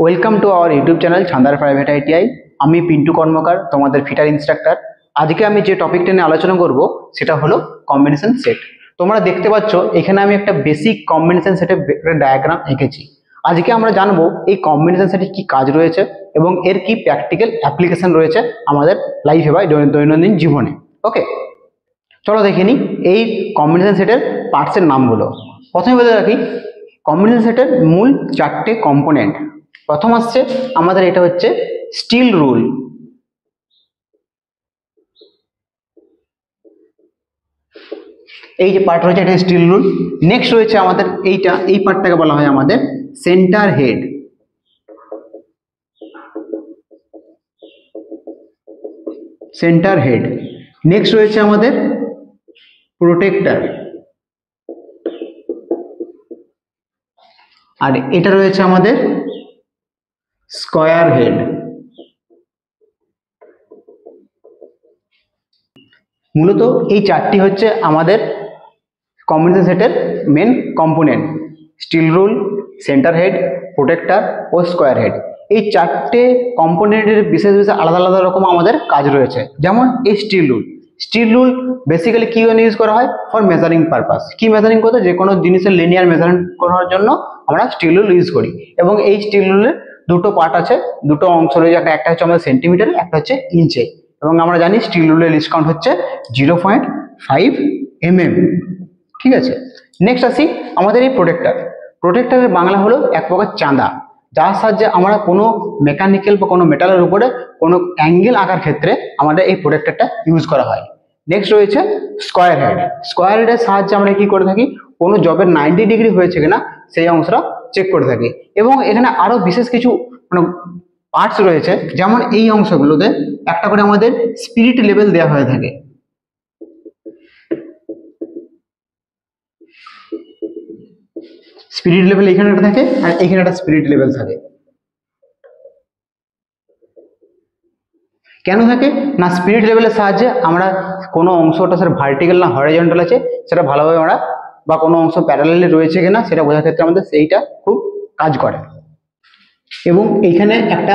Welcome to our YouTube channel Chhandar private ITI. আমি পিন্টু কর্মকার, তোমাদের fitter instructor. আজকে আমি যে টপিকটা নিয়ে আলোচনা করব সেটা হলো কম্বিনেশন সেট। তোমরা দেখতে পাচ্ছ এখানে আমি একটা বেসিক কম্বিনেশন সেটের ডায়াগ্রাম এঁকেছি। আজকে আমরা জানবো এই কম্বিনেশন সেটে কি কাজ রয়েছে এবং এর কি প্র্যাকটিক্যাল অ্যাপ্লিকেশন রয়েছে আমাদের লাইফে বা দৈনন্দিন জীবনে। ওকে, চলো দেখে নিই এই কম্বিনেশন সেটের পার্টসের নামগুলো। প্রথমে বলে রাখি, কম্বিনেশন সেটের মূল চারটে কম্পোনেন্ট। প্রথম আসছে আমাদের এটা হচ্ছে স্টিল রুল। এই যে পার্ট রয়েছে এটা স্টিল রুল। নেক্সট রয়েছে আমাদের এই পার্টটাকে বলা হয় আমাদের সেন্টার হেড। নেক্সট রয়েছে আমাদের প্রোটেক্টর, আর এটা রয়েছে আমাদের স্কয়ার হেড। মূলত এই চারটি হচ্ছে আমাদের কম্বিনেশন সেটের main component: steel rule, centre head, protector ও স্কয়ার হেড। এই চারটে কম্পোনেন্টের বিশেষ আলাদা আলাদা রকম আমাদের কাজ রয়েছে। যেমন এই স্টিল রুল বেসিক্যালি কি ইউজ করা হয়? For measuring purpose. কি মেজারিং করতে? যে কোনো জিনিসের লিনিয়ার মেজারমেন্ট করার জন্য আমরা স্টিল রুল ইউজ করি। এবং এই স্টিল রুলের দুটো পার্ট আছে, দুটো অংশ রয়েছে। একটা হচ্ছে আমাদের সেন্টিমিটার, একটা হচ্ছে ইঞ্চে। এবং আমরা জানি স্টিল রুলের লিস্ট কাউন্ট হচ্ছে 0.5 mm। ঠিক আছে, নেক্সট আসি আমাদের এই প্রোটেক্টরের বাংলা হলো এক প্রকার চাঁদা, যার সাহায্যে আমরা কোনো মেকানিক্যাল বা কোনো মেটালের উপরে কোনো অ্যাঙ্গেল আঁকার ক্ষেত্রে আমাদের এই প্রোটেক্টরটা ইউজ করা হয়। নেক্সট রয়েছে স্কয়ার হেডের সাহায্যে আমরা কি করে থাকি? কোনো জবের 90 ডিগ্রি হয়েছে কিনা সেই অংশটা চেক করে থাকি। এবং এখানে আরো বিশেষ কিছু পার্টস রয়েছে, যেমন এই অংশগুলোতে একটা করে আমাদের স্পিরিট লেভেল দেওয়া হয়ে থাকে। স্পিরিট লেভেল এখানে একটা থাকে আর এখানে একটা স্পিরিট লেভেল থাকে। কেন থাকে না? স্পিরিট লেভেলের সাহায্যে আমরা কোনো অংশটা স্যার ভার্টিক্যাল না হরিজন্টাল আছে সেটা ভালোভাবে আমরা, বা কোনো অংশ প্যারালালি রয়েছে কিনা সেটা বোঝার ক্ষেত্রে আমাদের সেইটা খুব কাজ করে। এবং এইখানে একটা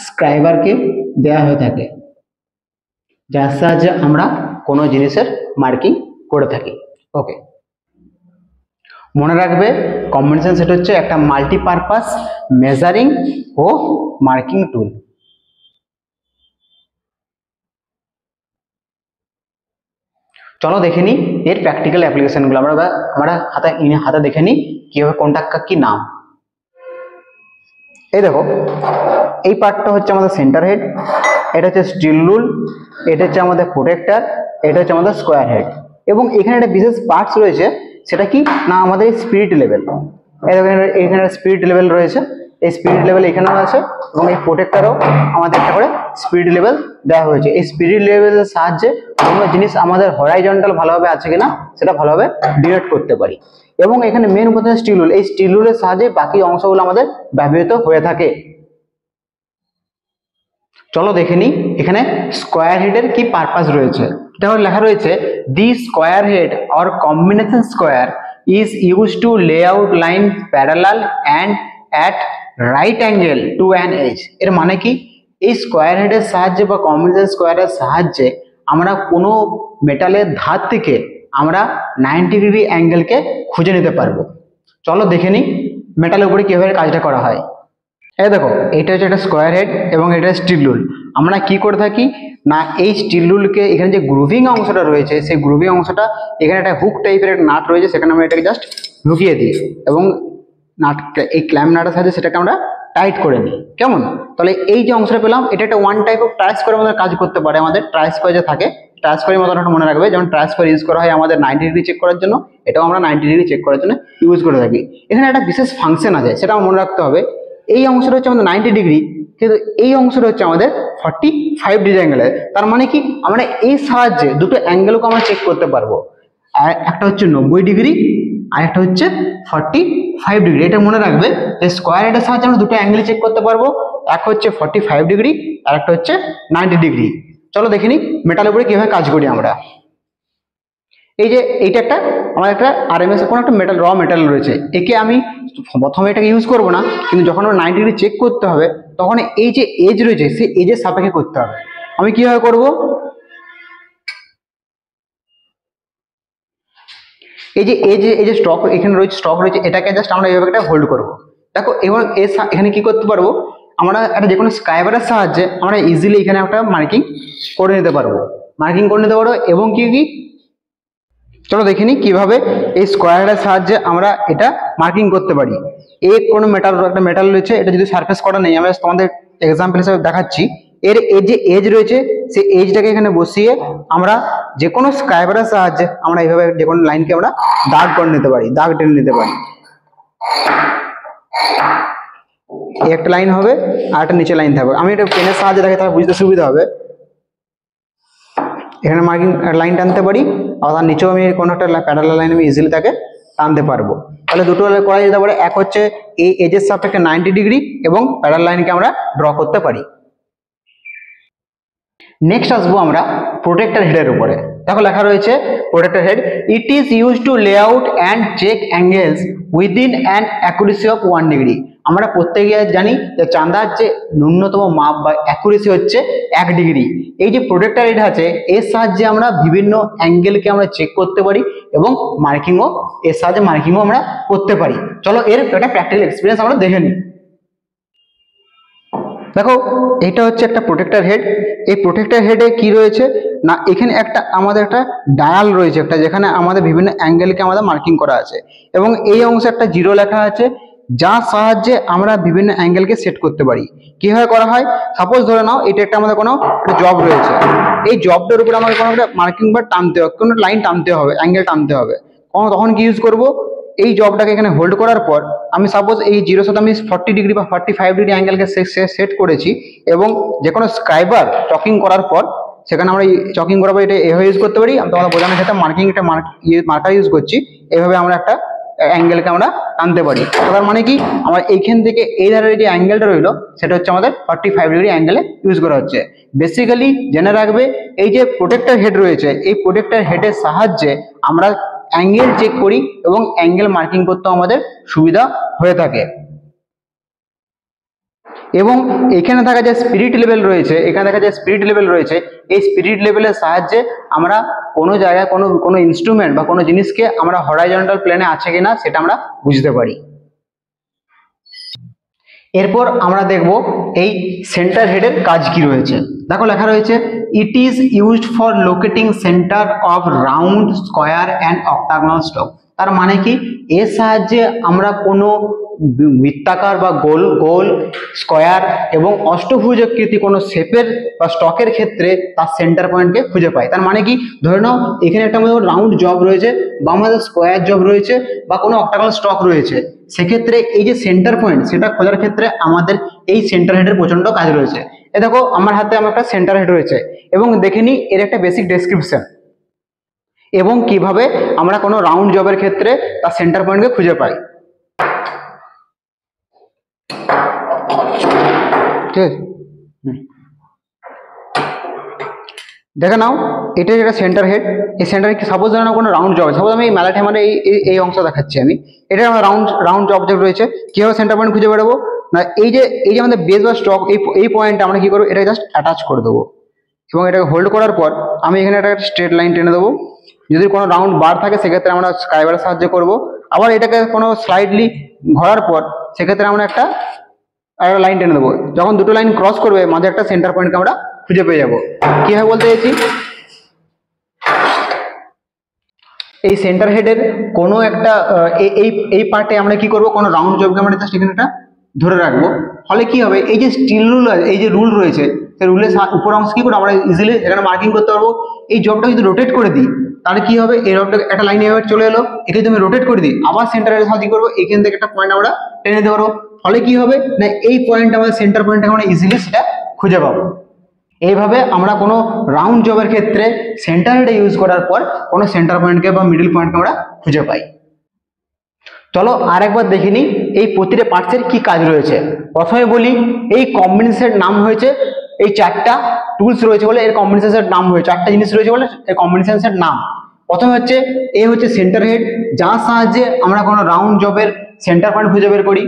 স্ক্রাইবারকে দেয়া হয়ে থাকে, যার সাহায্যে আমরা কোনো জিনিসের মার্কিং করে থাকি। ওকে, মনে রাখবে কম্বিনেশন সেট হচ্ছে একটা মাল্টিপারপাস মেজারিং ও মার্কিং টুল। চলো দেখে নিই এর প্র্যাকটিক্যাল অ্যাপ্লিকেশনগুলো। আমরা হাতে দেখে নিই কিভাবে কোনটা কি নাম। এই দেখো, এই পার্টটা হচ্ছে আমাদের সেন্টার হেড, এটা হচ্ছে স্টিল রুল, এটা হচ্ছে আমাদের প্রোটেক্টর, এটা হচ্ছে আমাদের স্কয়ার হেড। এবং এখানে একটা বিশেষ পার্টস রয়েছে, সেটা কি না আমাদের স্পিরিট লেভেল। এখানে স্পিরিট লেভেল রয়েছে, এই স্পিরিট লেভেল এখানেও আছে এবং এই প্রোটেক্টরেও আমাদের একটা করে স্পিরিট লেভেল দেওয়া হয়েছে। এই স্পিরিট লেভেলের সাহায্যে কোনো জিনিস আমাদের হরাইজন্টাল ভালোভাবে আছে কিনা সেটা ভালোভাবে ডিটেক্ট করতে পারি। এবং এখানে মেন উপাদান স্টিল রুল, এই স্টিল রুলের সাহায্যে বাকি অংশগুলো আমাদের ব্যবহৃত হয়ে থাকে। চলো দেখে নিই এখানে স্কয়ার হেডের কি পারপাস রয়েছে। এটা লেখা রয়েছে, the square head or combination square is used to lay out line parallel and at right angle to an edge। এর মানে কি? এই স্কয়ার হেডের সাহায্যে বা কম্বিনেশন স্কয়ারের সাহায্যে আমরা কোনো মেটালের ধার থেকে আমরা 90 ডিগ্রি অ্যাঙ্গেলকে খুঁজে নিতে পারবো। চলো দেখে নিই মেটালের উপরে কিভাবে কাজটা করা হয়। এই দেখো, এটা হচ্ছে একটা স্কয়ার হেড এবং এটা স্টিল রুল। আমরা কি করে থাকি না, এই স্টিল রুলকে এখানে যে গ্রুভিং অংশটা রয়েছে সেই গ্রুভিং অংশটা, এখানে একটা হুক টাইপের একটা নাট রয়েছে, সেখানে আমরা এটাকে জাস্ট ঢুকিয়ে দিই এবং এই ক্ল্যাম্প নাটের সাহায্যে সেটাকে আমরা টাইট করে নিই। কেমন? তাহলে এই যে অংশটা পেলাম এটা একটা one type of try square আমাদের কাজ করতে পারে। আমাদের ট্রাই স্কোয়ার যে থাকে, ট্রাই স্কোয়ারের মতো মনে রাখবে, যেমন ট্রাই স্কোয়ার ইউজ করা হয় আমাদের 90 ডিগ্রি চেক করার জন্য, এটাও আমরা 90 ডিগ্রি চেক করার জন্য ইউজ করে থাকি। এখানে একটা বিশেষ ফাংশন আছে, সেটা মনে রাখতে হবে। এই অংশটা হচ্ছে আমাদের 90 ডিগ্রি, কিন্তু এই অংশটা হচ্ছে আমাদের 45 ডিগ্রি অ্যাঙ্গেলে। তার মানে কি, আমরা এই সাহায্যে দুটো অ্যাঙ্গেলকে আমরা চেক করতে পারবো। আর একটা হচ্ছে 90 ডিগ্রি আর একটা হচ্ছে 45 ডিগ্রি। এটা মনে রাখবে যে স্কয়ার হেডের সাহায্যে আমরা দুটো অ্যাঙ্গেল চেক করতে পারবো, এক হচ্ছে 45 ডিগ্রি আর একটা হচ্ছে 90 ডিগ্রি। চলো দেখে নিই মেটালের উপরে কিভাবে কাজ করি আমরা। এই যে এইটা একটা আমার একটা আরএমএস কোনো একটা মেটাল মেটাল রয়েছে, একে আমি প্রথমে এটাকে ইউজ করব না, কিন্তু যখন আমার 90 ডিগ্রি চেক করতে হবে তখন এই যে এজ রয়েছে সেই এজের সাপেক্ষে করতে হবে। আমি কিভাবে করব, এই যে স্টক এখানে রয়েছে, স্টক রয়েছে, এটাকে জাস্ট আমরা এইভাবে একটা হোল্ড করব। দেখো এবার এখানে কি করতে পারবো, আমরা একটা যে কোনো স্ক্রাইবারের সাহায্যে আমরা ইজিলি এখানে একটা মার্কিং করে নিতে পারবো, এবং কি চলো দেখে নিই কিভাবে এই স্কোয়ারের সাহায্যে আমরা এটা মার্কিং করতে পারি। কোনো একটা মেটাল রয়েছে, এটা যদি সারফেস করা নেই, আমরা তোমাদের এক্সাম্পল হিসেবে দেখাচ্ছি। এর যে এজ রয়েছে সেই এজটাকে এখানে বসিয়ে আমরা যে কোনো স্ক্রাইবারের সাহায্যে আমরা এইভাবে যে কোনো লাইনকে আমরা দাগ করে নিতে পারি, দাগ টেনে নিতে পারি। একটা লাইন হবে আর একটা নিচে লাইন থাকবে। আমি এটা পেনের সাহায্যে দেখে তাহলে বুঝতে সুবিধা হবে। এখানে মার্কিং লাইন টানতে পারি, আর তার নিচেও আমি কোনো একটা প্যারালাল লাইন আমি ইজিলি তাকে টানতে পারবো। তাহলে দুটো করা যেতে পারে, এক হচ্ছে এই এজের সাপেক্ষে 90 ডিগ্রি এবং প্যারালাল লাইনকে আমরা ড্র করতে পারি। নেক্সট আসবো আমরা প্রোটেক্টর হেডের উপরে। দেখো লেখা রয়েছে protector head, it is use to lay out and check angles within an accuracy of 1 degree. আমরা প্রত্যেকে জানি যে চাঁদার যে ন্যূনতম মাপ বা অ্যাকুরেসি হচ্ছে 1 ডিগ্রি। এই যে প্রোটেক্টর হেড আছে এর সাহায্যে আমরা বিভিন্ন অ্যাঙ্গেলকে আমরা চেক করতে পারি এবং এর সাহায্যে মার্কিংও আমরা করতে পারি। চলো এর একটা প্র্যাকটিক্যাল এক্সপিরিয়েন্স আমরা দেখে নিই। দেখো এটা হচ্ছে একটা প্রোটেক্টর হেড। এই প্রোটেক্টর হেডে কি রয়েছে না, এখানে আমাদের একটা ডায়াল রয়েছে একটা, যেখানে আমাদের বিভিন্ন অ্যাঙ্গেলকে আমাদের মার্কিং করা আছে, এবং এই অংশে একটা 0 লেখা আছে, যার সাহায্যে আমরা বিভিন্ন অ্যাঙ্গেলকে সেট করতে পারি। কিভাবে করা হয়, সাপোজ ধরে নাও এটা একটা আমাদের কোনো একটা জব রয়েছে, এই জবটার উপরে আমাদের কোনো একটা মার্কিং বা টানতে হবে, কোনো লাইন টানতে হবে, অ্যাঙ্গেল টানতে হবে। তখন কি ইউজ করব, এই জবটাকে এখানে হোল্ড করার পর আমি সাপোজ এই 0 সাথে আমি 40 ডিগ্রি বা 45 ডিগ্রি অ্যাঙ্গেলকে সেট করেছি, এবং যে কোনো স্ক্রাইবার চকিং করার পর সেখানে আমরা চকিং করার পর এটা এভাবে ইউজ করতে পারি। আমি তোমাদের বোঝানোর ক্ষেত্রে মার্কার ইউজ করছি, এভাবে আমরা একটা অ্যাঙ্গেলকে আমরা টানতে পারি। তার মানে কি, আমার এইখান থেকে এই ধারের যে অ্যাঙ্গেলটা রইলো সেটা হচ্ছে আমাদের 45 ডিগ্রি অ্যাঙ্গেলে ইউজ করা হচ্ছে। বেসিক্যালি জেনে রাখবে, এই যে প্রোটেক্টর হেড রয়েছে এই প্রোটেক্টর হেডের সাহায্যে আমরা অ্যাঙ্গেল চেক করি এবং অ্যাঙ্গেল মার্কিং করতেও আমাদের সুবিধা হয়ে থাকে। এবং এখানে থাকা যে স্পিরিট লেভেল রয়েছে, এই স্পিরিট লেভেলের সাহায্যে আমরা কোনো জায়গায় কোনো ইনস্ট্রুমেন্ট বা কোনো জিনিসকে আমরা হরাইজন্টাল প্লেনে আছে কিনা সেটা আমরা বুঝতে পারি। এরপর আমরা দেখব এই সেন্টার হেডের কাজ কি রয়েছে। দেখো লেখা রয়েছে, it is used for locating centre of round, square and octagonal stock. তার মানে কি, এর সাহায্যে আমরা কোনো বৃত্তাকার বা গোল, স্কোয়ার এবং অষ্টভুজাকৃতি কোনো শেপের বা স্টকের ক্ষেত্রে তার সেন্টার পয়েন্টকে খুঁজে পাই। তার মানে কি, ধরে নাও এখানে একটা আমাদের রাউন্ড জব রয়েছে, বা আমাদের স্কোয়ার জব রয়েছে, বা কোনো অক্টাগনাল স্টক রয়েছে, সেক্ষেত্রে এই যে সেন্টার পয়েন্ট সেটা খোঁজার ক্ষেত্রে আমাদের এই সেন্টার হেডের প্রচন্ড কাজ রয়েছে। এ দেখো আমার হাতে আমার একটা সেন্টার হেড রয়েছে, এবং দেখে নিই এর একটা বেসিক ডেসক্রিপশন এবং কিভাবে আমরা কোনো রাউন্ড জবের ক্ষেত্রে তার সেন্টার পয়েন্টকে খুঁজে পাই। ঠিক আছে, দেখে নাও এটা যেটা সেন্টার হেড, এই সেন্টার হেড সাপোজ ধরে নাও কোনো রাউন্ড জব, সাপোজ আমি মেলাতে মানে এই অংশ দেখাচ্ছি আমি, এটা আমার রাউন্ড অবজেক্ট রয়েছে। কিভাবে সেন্টার পয়েন্ট খুঁজে বেরোবো না, এই যে আমাদের বেস বা স্টক, এই পয়েন্টটা আমরা কি করবো, এটাকে জাস্ট অ্যাটাচ করে দেবো, এবং এটাকে হোল্ড করার পর আমি এখানে একটা স্ট্রেট লাইন টেনে দেবো। যদি কোনো রাউন্ড বার থাকে সেক্ষেত্রে আমরা স্ক্রাইবারের সাহায্য করব। আবার এটাকে কোনো স্লাইডলি ঘোরার পর সেক্ষেত্রে আমরা একটা লাইন টেনে দেবো। যখন দুটো লাইন ক্রস করবে মাঝে একটা সেন্টার পয়েন্টকে আমরা খুঁজে পেয়ে যাবো। কিভাবে বলতে চাইছি, এই সেন্টার হেডের কোনো একটা এই পার্টে আমরা কি করব, কোনো রাউন্ড জবকে আমরা জাস্ট এখানে একটা ধরে রাখবো। ফলে কি হবে, এই যে স্টিল রুল, এই যে রুল রয়েছে সেই রুলের উপর অংশ কি করে আমরা ইজিলি এখানে মার্কিং করতে পারবো। এই জবটা যদি রোটেট করে দিই তাহলে কি হবে, এই জবটা একটা লাইনে চলে এলো, একে যদি আমি রোটেট করে দিই আবার সেন্টারের সাহায্য করবো, এখান থেকে একটা পয়েন্ট আমরা টেনে দিতে পারবো। ফলে কি হবে না, এই পয়েন্ট আমাদের সেন্টার পয়েন্ট আমরা ইজিলি সেটা খুঁজে পাবো। এইভাবে আমরা কোনো রাউন্ড জবের ক্ষেত্রে সেন্টার হেড ইউজ করার পর কোনো সেন্টার পয়েন্টকে বা মিডল পয়েন্টকে আমরা খুঁজে পাই। চলো আরেকবার দেখে নিই এই প্রতিটা পার্টসের কি কাজ রয়েছে। প্রথমে বলি, এই কম্বিনেশনের নাম হয়েছে, এই 4টা টুলস রয়েছে বলে এর কম্বিনেশনের নাম হয়েছে, 4টা জিনিস রয়েছে বলে এর কম্বিনেশনের নাম। প্রথমে হচ্ছে এ হচ্ছে সেন্টার হেড, যার সাহায্যে আমরা কোনো রাউন্ড জবের সেন্টার পয়েন্ট খুঁজে বের করি।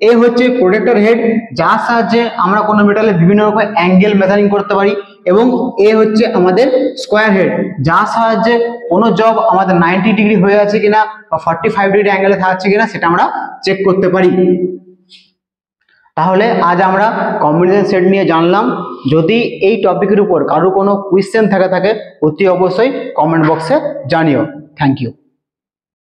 এ হচ্ছে প্রোটেক্টর হেড, যার সাহায্যে আমরা কোনো মেটালের বিভিন্ন রকম অ্যাঙ্গেল মেজারিং করতে পারি। এবং এ হচ্ছে আমাদের স্কোয়ার হেড, যার সাহায্যে কোনো জব আমাদের 90 ডিগ্রি হয়ে আছে কিনা বা 45 ডিগ্রি অ্যাঙ্গেলে থাকছে কিনা সেটা আমরা চেক করতে পারি। তাহলে আজ আমরা কম্বিনেশন সেট নিয়ে জানলাম। যদি এই টপিকের উপর কারো কোনো কোয়েশ্চেন থাকে অতি অবশ্যই কমেন্ট বক্সে জানিও। Thank you.